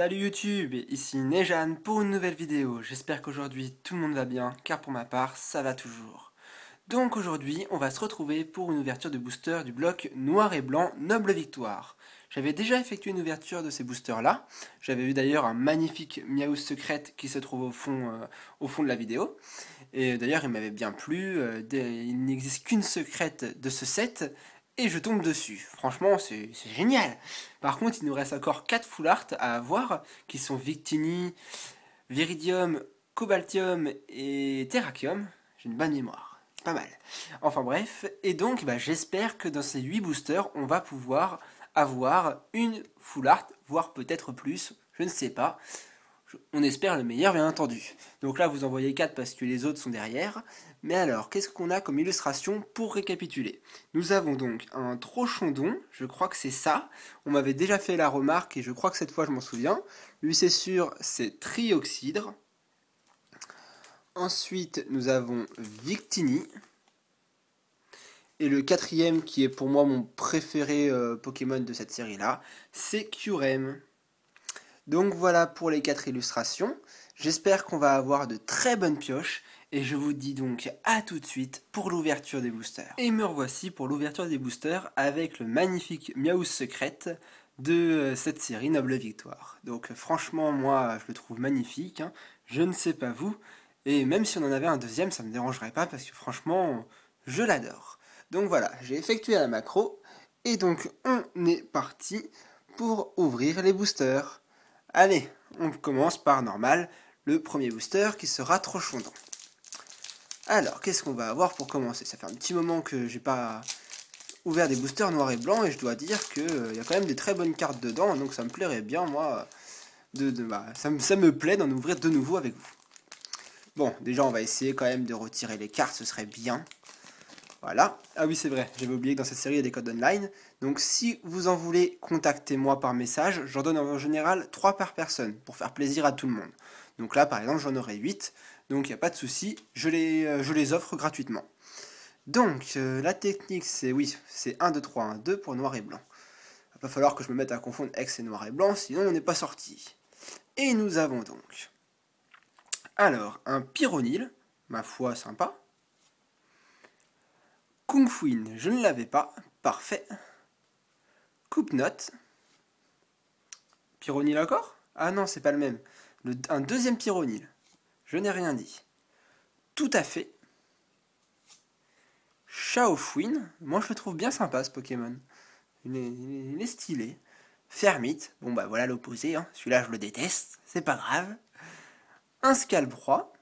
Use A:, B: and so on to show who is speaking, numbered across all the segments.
A: Salut YouTube, ici Nejan pour une nouvelle vidéo. J'espère qu'aujourd'hui tout le monde va bien, car pour ma part, ça va toujours. Donc aujourd'hui, on va se retrouver pour une ouverture de booster du bloc noir et blanc Noble Victoire. J'avais déjà effectué une ouverture de ces boosters-là. J'avais vu d'ailleurs un magnifique Miaou secrète qui se trouve au fond de la vidéo. Et d'ailleurs, il m'avait bien plu. Il n'existe qu'une secrète de ce set. Et je tombe dessus. Franchement, c'est génial. Par contre, il nous reste encore 4 full art à avoir, qui sont Victini, Viridium, Cobaltium et Terrakium. J'ai une bonne mémoire. Pas mal. Enfin bref. Et donc, j'espère que dans ces 8 boosters, on va pouvoir avoir une full art, voire peut-être plus. Je ne sais pas. On espère le meilleur, bien entendu. Donc là, vous en voyez 4 parce que les autres sont derrière. Mais alors, qu'est-ce qu'on a comme illustration pour récapituler? Nous avons donc un Trochondon, je crois que c'est ça. On m'avait déjà fait la remarque et je crois que cette fois je m'en souviens. Lui, c'est sûr, c'est Trioxydre. Ensuite, nous avons Victini. Et le quatrième, qui est pour moi mon préféré Pokémon de cette série-là, c'est Kyurem. Donc voilà pour les 4 illustrations. J'espère qu'on va avoir de très bonnes pioches. Et je vous dis donc à tout de suite pour l'ouverture des boosters. Et me revoici pour l'ouverture des boosters avec le magnifique Miaou secrète de cette série Noble Victoire. Donc franchement, moi, je le trouve magnifique. Je ne sais pas vous. Et même si on en avait un deuxième, ça ne me dérangerait pas parce que franchement, je l'adore. Donc voilà, j'ai effectué la macro. Et donc on est parti pour ouvrir les boosters. Allez, on commence par normal, le premier booster qui sera Trochondon. Alors, qu'est-ce qu'on va avoir pour commencer? Ça fait un petit moment que j'ai pas ouvert des boosters noirs et blancs et je dois dire qu'il y a quand même des très bonnes cartes dedans, donc ça me plairait bien, moi, ça me plaît d'en ouvrir de nouveau avec vous. Bon, déjà on va essayer quand même de retirer les cartes, ce serait bien. Voilà. Ah oui, c'est vrai, j'avais oublié que dans cette série il y a des codes online. Donc si vous en voulez, contactez-moi par message. J'en donne en général 3 par personne, pour faire plaisir à tout le monde. Donc là, par exemple, j'en aurai 8. Donc il n'y a pas de souci, je les offre gratuitement. Donc la technique, c'est 1, 2, 3, 1, 2 pour noir et blanc. Il va pas falloir que je me mette à confondre X et noir et blanc, sinon on n'est pas sorti. Et nous avons donc... Alors, un Pyronil, ma foi, sympa. Kungfuin, je ne l'avais pas. Parfait. Coupe-note. Pyronil encore? Ah non, c'est pas le même. Un deuxième Pyronil. Je n'ai rien dit. Tout à fait. Shaofuin. Moi, je le trouve bien sympa, ce Pokémon. Il est stylé. Fermite. Bon, bah voilà l'opposé. Celui-là, je le déteste. C'est pas grave. Un Scalproie.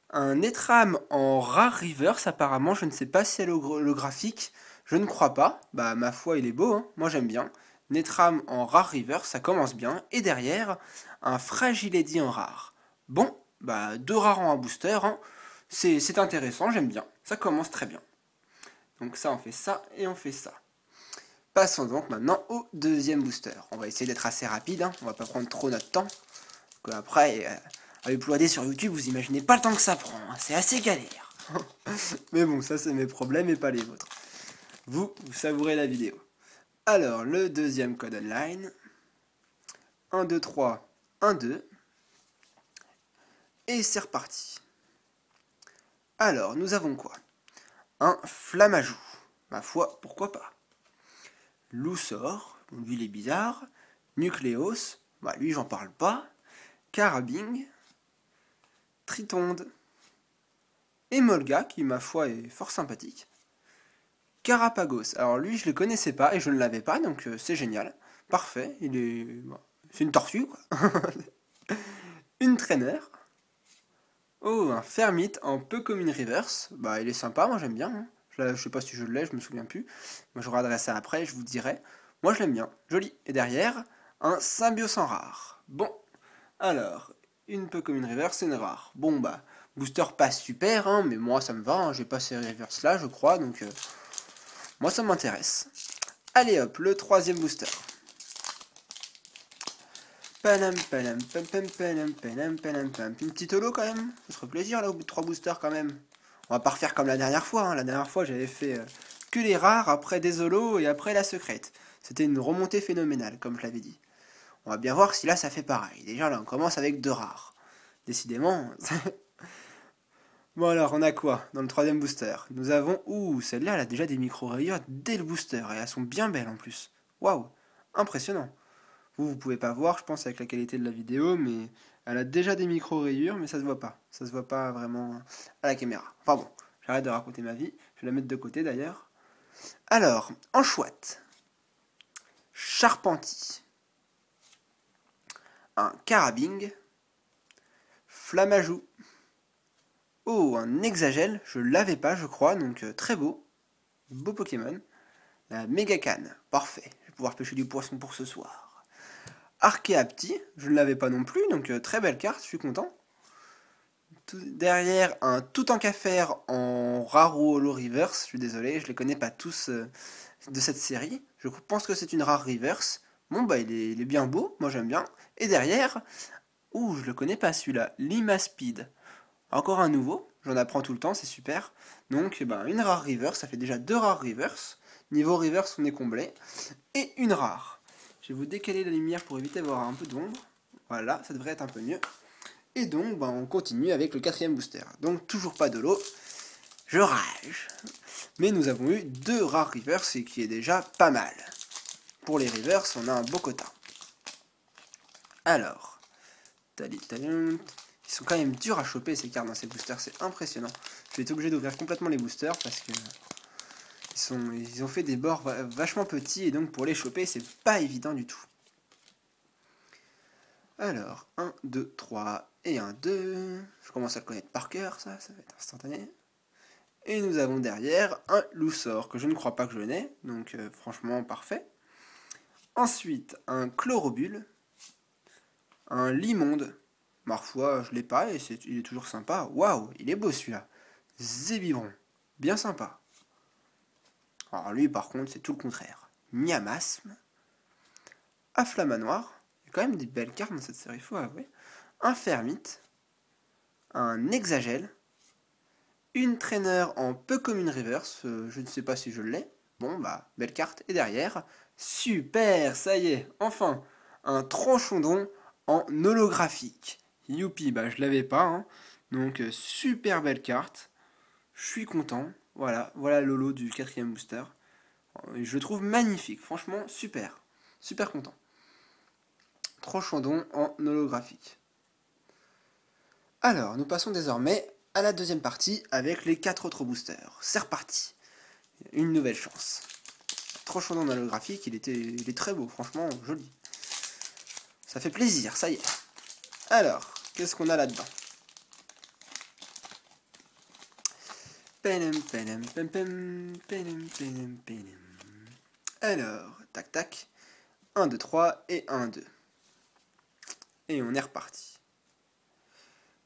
A: Un Netram en rare reverse apparemment, je ne sais pas si c'est le graphique, je ne crois pas, bah ma foi il est beau, moi j'aime bien. Netram en rare reverse, ça commence bien, et derrière, un Fragilady en rare. Bon, bah 2 rares en un booster, c'est intéressant, j'aime bien, ça commence très bien. Donc ça on fait ça et on fait ça. Passons donc maintenant au deuxième booster. On va essayer d'être assez rapide, on va pas prendre trop notre temps, parce qu'après... à uploader sur YouTube, vous imaginez pas le temps que ça prend, c'est assez galère. Mais bon, ça c'est mes problèmes et pas les vôtres. Vous savourez la vidéo. Alors, le deuxième code online. 1, 2, 3, 1, 2. Et c'est reparti. Alors, nous avons quoi? Un Flamajou. Ma foi, pourquoi pas. Loussor, lui il est bizarre. Nucléos, bah lui j'en parle pas. Carabing. Tritonde. Emolga, qui ma foi est fort sympathique. Carapagos, alors lui je le connaissais pas et je ne l'avais pas, donc c'est génial. Parfait, c'est une tortue quoi. Une traîneur. Oh, un Fermite en peu commune reverse. Bah il est sympa, moi j'aime bien. Je sais pas si je l'ai, je me souviens plus. Moi je regarderai ça après, je vous dirai. Moi je l'aime bien, joli. Et derrière, un Symbios en rare. Bon, alors, une peu commune reverse, c'est une rare. Bon bah, booster pas super, mais moi ça me va, j'ai pas ces reverse là je crois, donc moi ça m'intéresse. Allez hop, le troisième booster. Panam, panam, pam, pam, panam, panam, panam, pam. Une petite holo quand même, ça ferait plaisir là au bout de 3 boosters quand même. On va pas refaire comme la dernière fois, la dernière fois j'avais fait que les rares, après des holos et après la secrète. C'était une remontée phénoménale, comme je l'avais dit. On va bien voir si là ça fait pareil. Déjà là on commence avec 2 rares. Décidément. Bon alors on a quoi dans le 3e booster? Nous avons... Ouh, celle-là elle a déjà des micro-rayures dès le booster. Et elles sont bien belles en plus. Waouh, impressionnant. Vous pouvez pas voir je pense avec la qualité de la vidéo, mais elle a déjà des micro-rayures, mais ça se voit pas. Ça se voit pas vraiment à la caméra. Enfin bon, j'arrête de raconter ma vie. Je vais la mettre de côté d'ailleurs. Alors, en chouette. Charpentier. Un Carabing. Flamajou. Oh, un Hexagel, je l'avais pas je crois, donc très beau. Beau Pokémon. La Mégacane, parfait. Je vais pouvoir pêcher du poisson pour ce soir. Archeapti, je ne l'avais pas non plus, donc très belle carte, je suis content. Derrière, un Toutankhafer en Raro Holo Reverse, je suis désolé, je les connais pas tous de cette série. Je pense que c'est une rare Reverse. Bon bah il est bien beau, moi j'aime bien. Et derrière, ouh je le connais pas celui-là, Limaspeed. Encore un nouveau, j'en apprends tout le temps, c'est super. Donc une rare Reverse, ça fait déjà 2 rares Reverse. Niveau Reverse on est comblé. Et une rare. Je vais vous décaler la lumière pour éviter d'avoir un peu d'ombre. Voilà, ça devrait être un peu mieux. Et donc, on continue avec le 4e booster. Donc, toujours pas de l'eau. Je rage. Mais nous avons eu 2 rares reverse, et qui est déjà pas mal. Pour les reverse, on a un beau quota. Alors, ils sont quand même durs à choper ces cartes dans ces boosters, c'est impressionnant. Je vais être obligé d'ouvrir complètement les boosters parce que ils ont fait des bords vachement petits et donc pour les choper, c'est pas évident du tout. Alors, 1, 2, 3 et 1, 2. Je commence à le connaître par cœur, ça va être instantané. Et nous avons derrière un Loussor, que je ne crois pas que je n'ai, donc franchement parfait. Ensuite, un Chlorobule, un Limonde. Parfois, je l'ai pas et il est toujours sympa. Waouh, il est beau celui-là. Zébivron, bien sympa. Alors lui, par contre, c'est tout le contraire. Miamasme, Afflamanoir. Il y a quand même des belles cartes dans cette série, il faut avouer. Un Fermite, un Hexagel, une Trainer en peu commune reverse, je ne sais pas si je l'ai. Bon, belle carte. Et derrière, super, ça y est, enfin, un Tranchondon en holographique. Youpi, je l'avais pas, hein. Donc super belle carte. Je suis content. Voilà Lolo du 4e booster. Je le trouve magnifique, franchement, super. Super content. Tranchondon en holographique. Alors, nous passons désormais à la deuxième partie avec les 4 autres boosters. C'est reparti. Une nouvelle chance. Tranchondon en holographique, il est très beau, franchement, joli. Ça fait plaisir, ça y est. Alors, qu'est-ce qu'on a là-dedans? Alors, tac tac. 1, 2, 3 et 1, 2. Et on est reparti.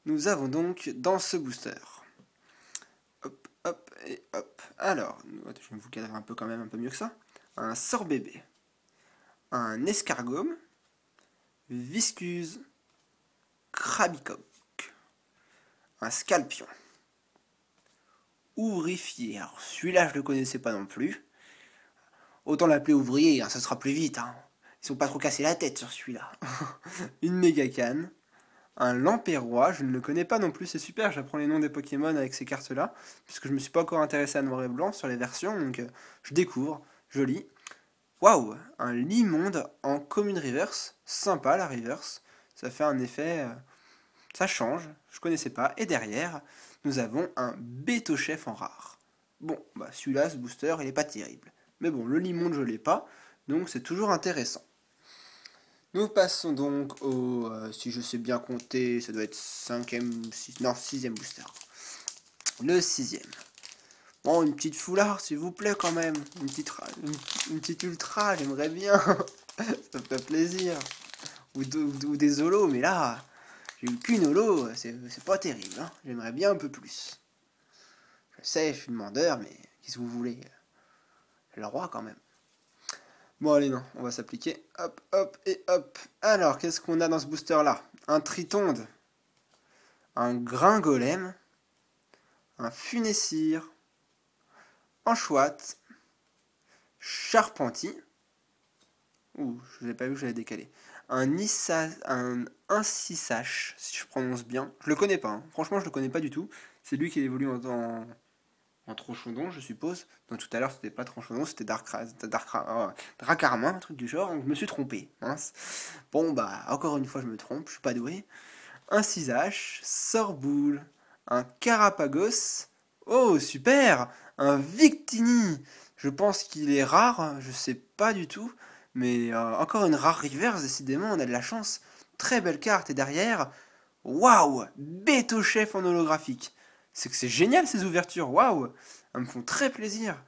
A: Nous avons donc dans ce booster. Hop, hop et hop. Alors, je vais vous cadrer un peu quand même, un peu mieux que ça. Un Sorbébé. Un Escargome. Viscuse. Krabicoque. Un Scalpion. Ouvrifié. Alors celui-là je le connaissais pas non plus. Autant l'appeler ouvrier, hein, ça sera plus vite. Hein. Ils sont pas trop cassés la tête sur celui-là. Une Mégacane. Un Lampérois, je ne le connais pas non plus, c'est super, j'apprends les noms des Pokémon avec ces cartes-là, puisque je me suis pas encore intéressé à noir et blanc sur les versions, donc je découvre, joli. Waouh, un Limonde en commune reverse, sympa la reverse, ça fait un effet, ça change, je connaissais pas. Et derrière, nous avons un Bétochef en rare. Bon, celui-là, ce booster, il est pas terrible. Mais bon, le Limonde, je l'ai pas, donc c'est toujours intéressant. Nous passons donc au, si je sais bien compter, ça doit être 6e booster. Le 6e. Bon, une petite foulard, s'il vous plaît, quand même. Une petite ultra, j'aimerais bien. Ça me fait plaisir. Ou des holos, mais là, j'ai eu qu'une holo, c'est pas terrible. Hein. J'aimerais bien un peu plus. Je sais, je suis demandeur, mais qu'est-ce que vous voulez? J'ai le roi, quand même. Bon, allez, non, on va s'appliquer. Hop, hop et hop. Alors, qu'est-ce qu'on a dans ce booster-là? Un Tritonde. Un Gringolem. Un Funessire. Anchoite. Charpentier. Ouh, je n'ai pas vu, je l'ai décalé. un Incisash, si je prononce bien. Je le connais pas, hein. Franchement je le connais pas du tout. C'est lui qui évolue en Trochondon, je suppose. Donc tout à l'heure c'était pas Trochondon, c'était Dracarmin, un truc du genre. Donc je me suis trompé, mince. Bon bah encore une fois je me trompe, je suis pas doué. Un Cisache, Sorboule, un Carapagos. Oh super, un Victini. Je pense qu'il est rare, je sais pas du tout. Mais encore une rare reverse, décidément, on a de la chance. Très belle carte. Et derrière, waouh, Beto Chef en holographique. C'est que c'est génial ces ouvertures, waouh. Elles me font très plaisir.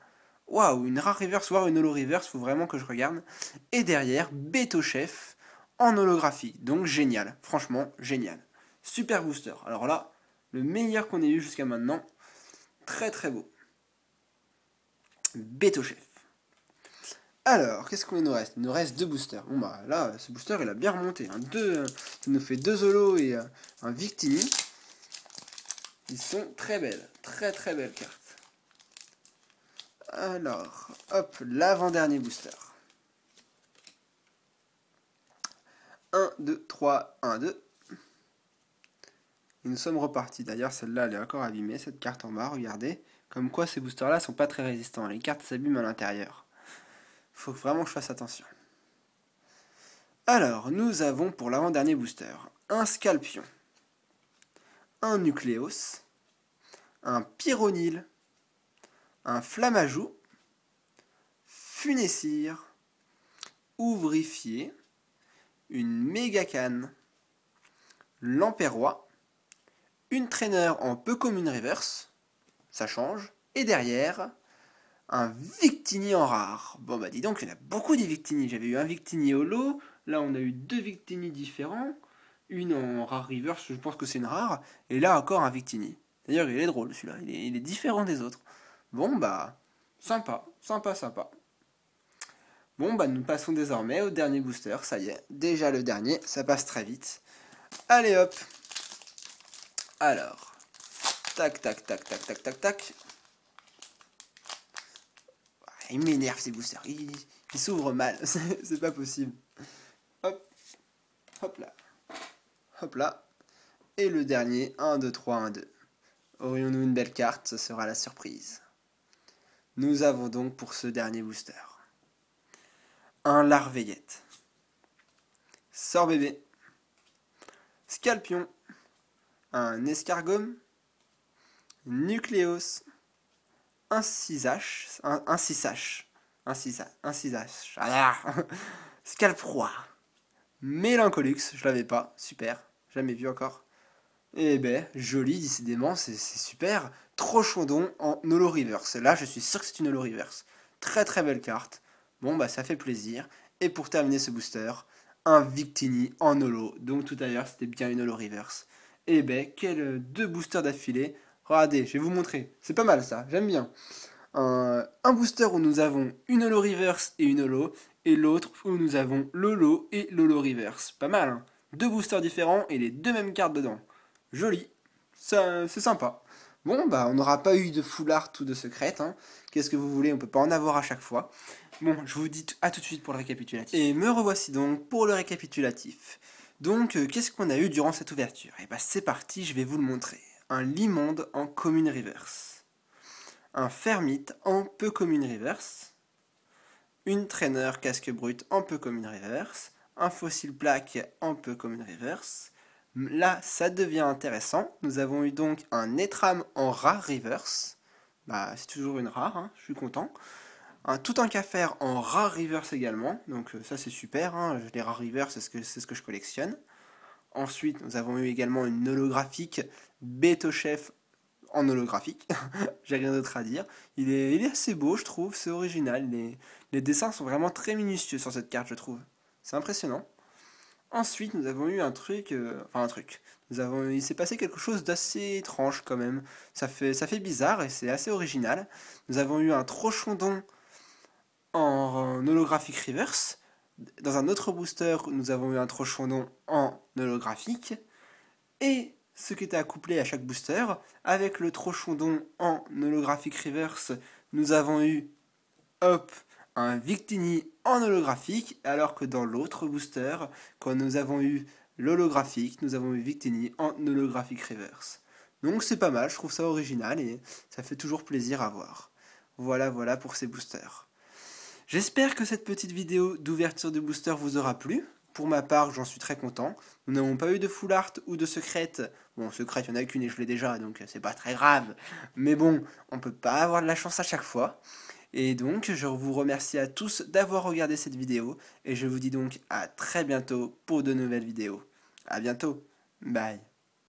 A: Waouh, une rare reverse, voire une holo reverse, faut vraiment que je regarde. Et derrière, Beto Chef en holographie. Donc génial, franchement, génial. Super booster. Alors là, le meilleur qu'on ait eu jusqu'à maintenant. Très très beau. Beto Chef. Alors, qu'est-ce qu'il nous reste? Il nous reste 2 boosters. Bon bah là, ce booster il a bien remonté. Hein. Ça nous fait 2 Holo et un Victini. Ils sont très belles. Très très belles cartes. Alors, hop, l'avant-dernier booster. 1, 2, 3, 1, 2. Et nous sommes repartis. D'ailleurs, celle-là, elle est encore abîmée, cette carte en bas, regardez. Comme quoi, ces boosters-là sont pas très résistants. Les cartes s'abîment à l'intérieur. Faut vraiment que je fasse attention. Alors, nous avons pour l'avant-dernier booster un Scalpion, un Nucléos, un Pyronil, un Flammajou, Funessire, Ouvrifié, une Mégacane, Lamperrois, une Trainer en peu commune reverse, ça change, et derrière, un Victini en rare. Bon bah dis donc, il y en a beaucoup des Victini. J'avais eu un Victini holo, là on a eu 2 Victini différents, une en rare reverse, je pense que c'est une rare, et là encore un Victini. D'ailleurs il est drôle celui-là, il est différent des autres. Bon bah, sympa, sympa, sympa. Bon bah nous passons désormais au dernier booster, ça y est, déjà le dernier, ça passe très vite. Allez hop. Alors, tac, tac, tac, tac, tac, tac, tac. Il m'énerve ces boosters, il s'ouvre mal, c'est pas possible. Hop, hop là, hop là. Et le dernier, 1, 2, 3, 1, 2. Aurions-nous une belle carte, ce sera la surprise. Nous avons donc pour ce dernier booster un Larveillette, Sorbébé, Scalpion, un Escargome, Nucléos, un Cisache, un Cisache, Scalproie, Mélancolux, je l'avais pas, super, jamais vu encore. Eh ben, joli, décidément, c'est super. Trochondon en holo reverse. Là, je suis sûr que c'est une holo reverse. Très très belle carte. Bon, bah ça fait plaisir. Et pour terminer ce booster, un Victini en holo. Donc tout à l'heure, c'était bien une holo reverse. Eh ben, quels 2 boosters d'affilée. Regardez, je vais vous montrer. C'est pas mal ça, j'aime bien. Un booster où nous avons une holo reverse et une holo. Et l'autre où nous avons l'holo et l'holo reverse. Pas mal, hein. 2 boosters différents et les 2 mêmes cartes dedans. Joli, ça, c'est sympa. Bon, bah, on n'aura pas eu de full art ou de secrète. Hein. Qu'est-ce que vous voulez, on peut pas en avoir à chaque fois. Bon, je vous dis à tout de suite pour le récapitulatif. Et me revoici donc pour le récapitulatif. Donc, qu'est-ce qu'on a eu durant cette ouverture? Et bah, c'est parti, je vais vous le montrer. Un Limonde en commune reverse. Un Fermite en peu commune reverse. Une Trainer casque brut en peu commune reverse. Un Fossile plaque en peu commune reverse. Là, ça devient intéressant. Nous avons eu donc un Netram en rare reverse. Bah, c'est toujours une rare, hein, je suis content. Un Toutankhafer en rare reverse également. Donc ça, c'est super. Hein. Les rares reverse, c'est ce que je collectionne. Ensuite, nous avons eu également une holographique Beto Chef en holographique. J'ai rien d'autre à dire. Il est assez beau, je trouve. C'est original. Les dessins sont vraiment très minutieux sur cette carte, je trouve. C'est impressionnant. Ensuite, nous avons eu un truc, il s'est passé quelque chose d'assez étrange quand même. Ça fait bizarre et c'est assez original. Nous avons eu un Trochondon en holographique reverse. Dans un autre booster, nous avons eu un Trochondon en holographique. Et ce qui était accouplé à chaque booster, avec le Trochondon en holographique reverse, nous avons eu, hop, un Victini en holographique, alors que dans l'autre booster, quand nous avons eu l'holographique, nous avons eu Victini en holographique reverse. Donc c'est pas mal, je trouve ça original et ça fait toujours plaisir à voir. Voilà pour ces boosters. J'espère que cette petite vidéo d'ouverture de booster vous aura plu. Pour ma part, j'en suis très content. Nous n'avons pas eu de full art ou de secrète. Bon, secrète, il n'y en a qu'une et je l'ai déjà, donc c'est pas très grave. Mais bon, on peut pas avoir de la chance à chaque fois. Et donc, je vous remercie à tous d'avoir regardé cette vidéo. Et je vous dis donc à très bientôt pour de nouvelles vidéos. À bientôt. Bye.